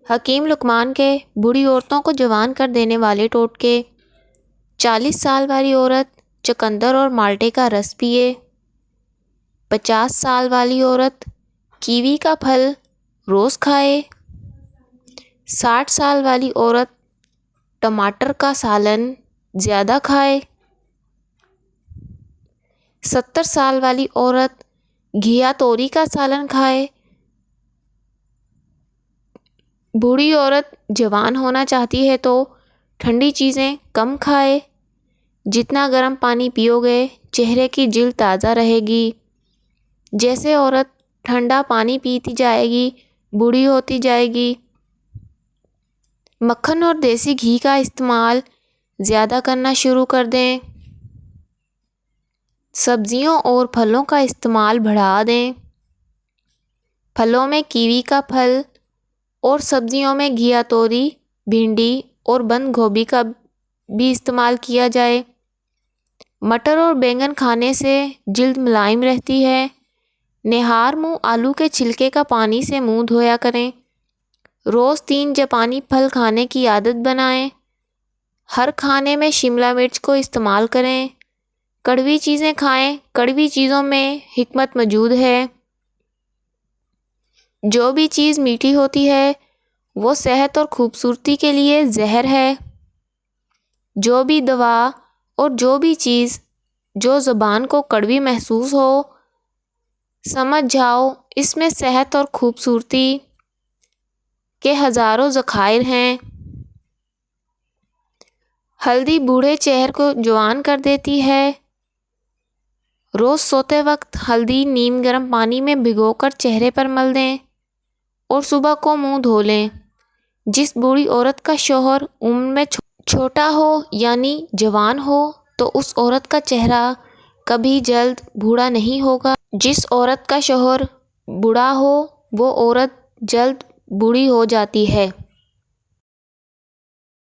حکیم لقمان کے بوڑھی عورتوں کو جوان کر دینے والے ٹوٹکے۔ 40 سال والی عورت چقندر اور مالٹے کا رس پیے۔ 50 سال والی عورت کیوی کا پھل روز کھائے۔ 60 سال والی عورت ٹماٹر کا سالن زیادہ کھائے۔ 70 سال والی عورت گھیا توری کا سالن کھائے۔ بوڑھی عورت جوان ہونا چاہتی ہے تو ٹھنڈی چیزیں کم کھائے۔ جتنا گرم پانی پیو گے چہرے کی جلد تازہ رہے گی۔ جیسے عورت ٹھنڈا پانی پیتی جائے گی بوڑھی ہوتی جائے گی۔ مکھن اور دیسی گھی کا استعمال زیادہ کرنا شروع کر دیں۔ سبزیوں اور پھلوں کا استعمال بڑھا دیں۔ پھلوں میں کیوی کا پھل اور سبزیوں میں گھیا توری، بھنڈی اور بند گوبھی کا بھی استعمال کیا جائے۔ مٹر اور بینگن کھانے سے جلد ملائم رہتی ہے۔ نہار منہ آلو کے چھلکے کا پانی سے منہ دھویا کریں۔ روز 3 جاپانی پھل کھانے کی عادت بنائیں۔ ہر کھانے میں شملہ مرچ کو استعمال کریں۔ کڑوی چیزیں کھائیں، کڑوی چیزوں میں حکمت موجود ہے۔ جو بھی چیز میٹھی ہوتی ہے وہ صحت اور خوبصورتی کے لیے زہر ہے۔ جو بھی دوا اور جو بھی چیز جو زبان کو کڑوی محسوس ہو، سمجھ جاؤ اس میں صحت اور خوبصورتی کے ہزاروں ذخائر ہیں۔ ہلدی بوڑھے چہرے کو جوان کر دیتی ہے۔ روز سوتے وقت ہلدی نیم گرم پانی میں بھگو کر چہرے پر مل دیں اور صبح کو منہ دھو لیں۔ جس بوڑھی عورت کا شوہر عمر میں چھوٹا ہو یعنی جوان ہو تو اس عورت کا چہرہ کبھی جلد بوڑھا نہیں ہوگا۔ جس عورت کا شوہر بوڑھا ہو وہ عورت جلد بوڑھی ہو جاتی ہے۔